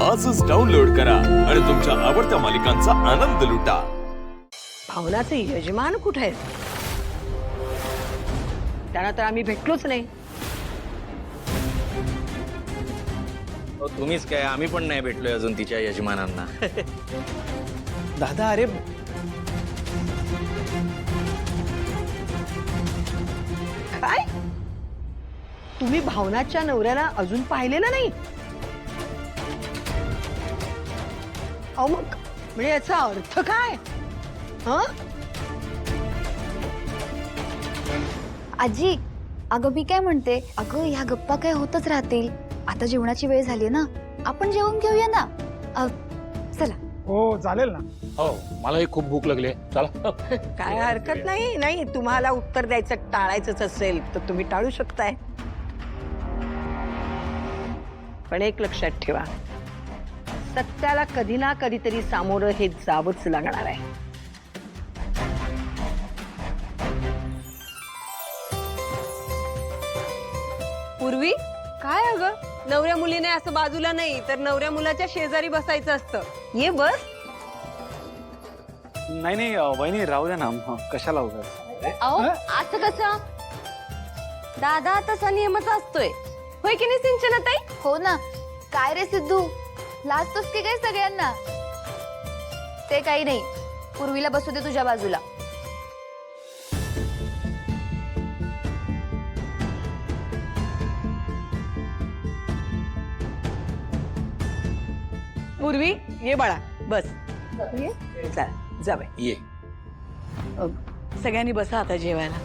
आजच डाउनलोड करा आणि तुमच्या आवडत्या मालिकांचा आनंद लुटा। भावनाचे यजमान कुठे आहेत? त्यांना तर आम्ही भेटलोच नाही। तुम्हीच काय, आम्ही पण नाही भेटलोय अजून तिच्या यजमानांना। दादा अरे काय तुम्ही भावनाच्या नवऱ्याला अजून पाहिलेलं नाही? अहो मग म्हणजे याचा अर्थ काय? हं? आजी, अगं मी काय म्हणते, अगं ह्या गप्पा काय होतच राहतील। आता जेवणाची वेळ झाली ना, आपण जेवण घेऊया ना। चला। हो चालेल ना। हो मलाही खूप भूक लागली चला। काय हरकत नाही। नाही तुम्हाला उत्तर द्यायचं टाळायचंच असेल तर तुम्ही टाळू शकताय, पण एक लक्षात ठेवा, सत्याला कधी ना कधीतरी सामोरं हे जावंच लागणार आहे। पूर्वी काय अगं, नवऱ्या मुलीने असं बाजूला नाही तर नवऱ्या मुलाच्या शेजारी बसायचं असतं। ये बस। नाही नाही वहिनी राहू द्या ना, कशाला उगाच। अहो असं कसं? दादा तसा नियमच असतोय, होय की नाही सिंचनाताई? हो ना। काय रे सिद्धू, लाजतोस की काय सगळ्यांना? ते काही नाही, पूर्वीला बसू दे तुझ्या बाजूला। पूर्वी ये बाळा बस। चला जा बाई। ये सगळ्यांनी बसा आता जेवायला।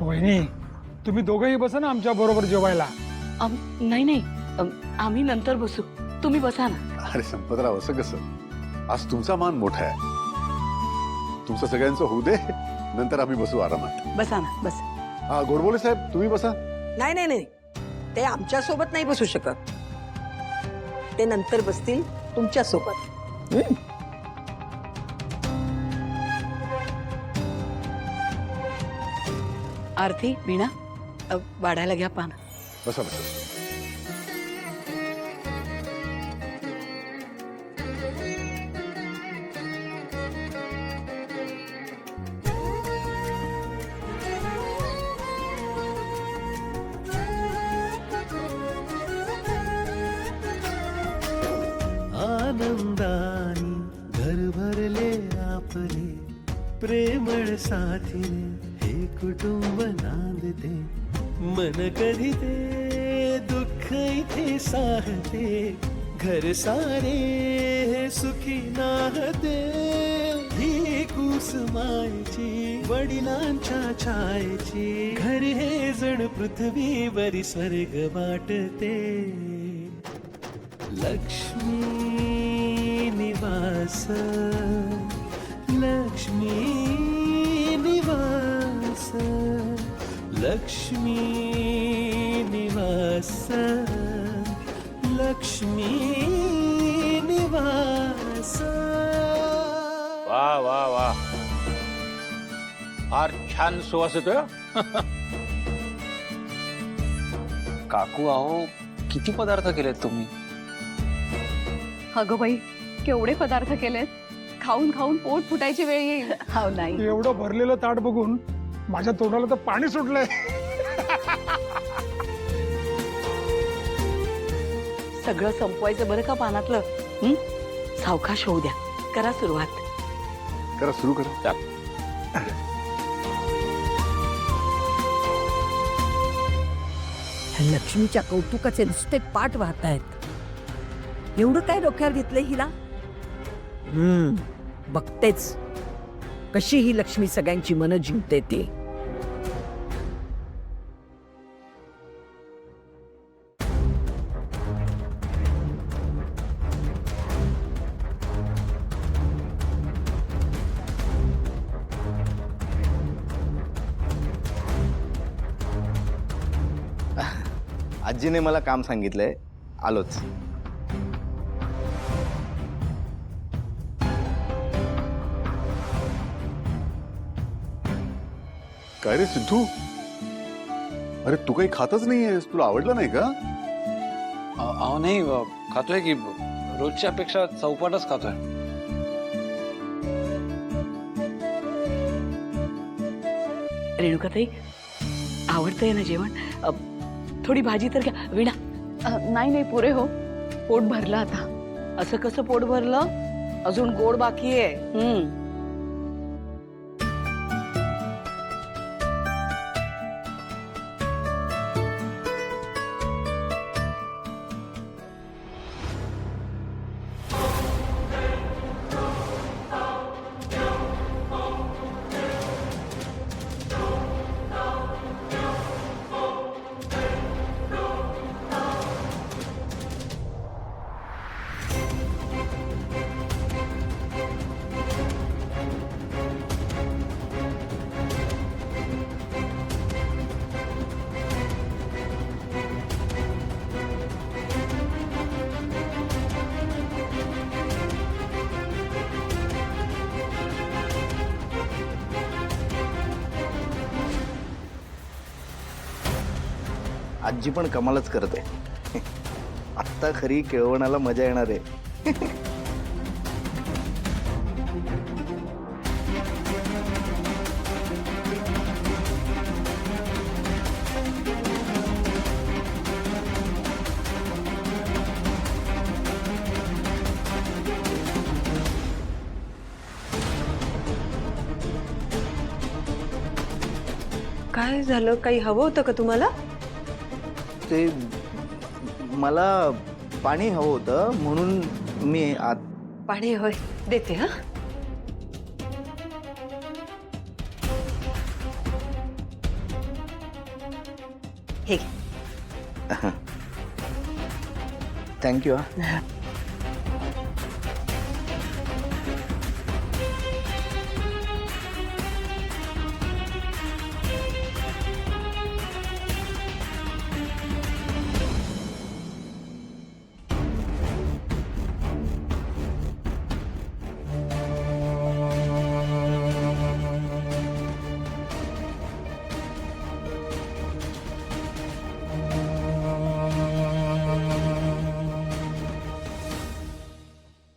वहिनी तुम्ही दोघंही बसा ना आमच्या बरोबर जेवायला। नाही नाही, आम्ही नंतर बसू, तुम्ही बसा ना। अरे संपतराव असं कसं, आज तुमचा मान मोठा आहे, तुमचं सगळ्यांचं होऊ दे, नंतर आम्ही बसू आरामात। बसा ना बस। हा गोडबोले साहेब तुम्ही बसा। नाही नाही नाही, ते आमच्या सोबत नाही बसू शकत, ते नंतर बसतील तुमच्या सोबत। आरती वीणा वाढायला घ्या पान। बसा बसा। आनंदानी घर भरले आपले, प्रेमळ साथीने हे कुटुंब नांदते। मन कधी ते दुःख इथे साहते, घर सारे हे सुखी नाहते। ही कुसुमायची वडिलांच्या छायेची, घर हे जण पृथ्वीवरी स्वर्ग वाटते। लक्ष्मी निवास, लक्ष्मी निवास, लक्ष्मी निवास, लक्ष्मी निवास। वा वा वा, फार छान सुवास येतोय। काकू अहो किती पदार्थ केलेत तुम्ही? अगं बाई, केवढे पदार्थ केलेत, खाऊन खाऊन पोट फुटायची वेळ येईल। हो नाही, एवढं भरलेलं ताट बघून माझ्या तोंडाला तर पाणी सुटलंय। सगळं संपवायचं बरं का पानातलं। सावकाश होऊ द्या, करा सुरुवात। करा सुरू करा। लक्ष्मीच्या कौतुकाचे नुसते पाठ वाहतायत। एवढं काय डोक्यावर घेतलंय हिला? बघतेच कशी ही लक्ष्मी सगळ्यांची मनं जिंकते ती। आजीने मला काम सांगितलंय, आलोच। काय रे सिद्धू, अरे तू काही खातच नाहीयेस, तुला आवडलं नाही का? अहो नाही खातोय की रोजच्या पेक्षा चौपटच खातोय. रेणुकाताई आवडतंय ना जेवण? थोडी भाजी तर घ्या. विणा नाही नाही पुरे हो, पोट भरलं आता. असं कसं पोट भरलं? अजून गोड बाकी आहे. आजी पण कमालच करते. आत्ता खरी केळवणाला मजा येणार आहे. काय झालं? काही हवं होतं का तुम्हाला? ते मला पाणी हवं होतं म्हणून मी आत. पाणी होय, देते. हा हे घे. थँक्यू.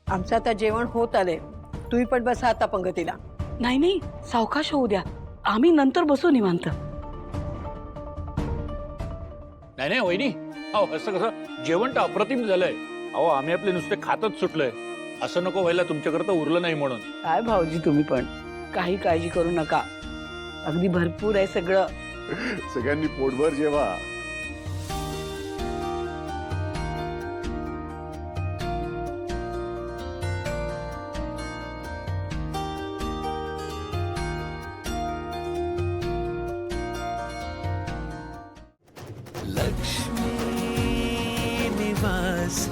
आमचं आता जेवण होत आले. तुम्ही पण बसा आता पंगतीला. नाही नाही सावकाश होऊ द्या, आम्ही नंतर बसू निवांत. नाही नाही वहिनी, अहो असं कसं? जेवण तर अप्रतिम झालंय. अहो आम्ही आपले नुसते खातच सुटलोय. असं नको व्हायला तुमच्याकरता उरलं नाही म्हणून. काय भाऊजी तुम्ही पण काही काळजी करू नका, अगदी भरपूर आहे सगळं. सगळ्यांनी पोटभर जेवा. लक्ष्मी निवास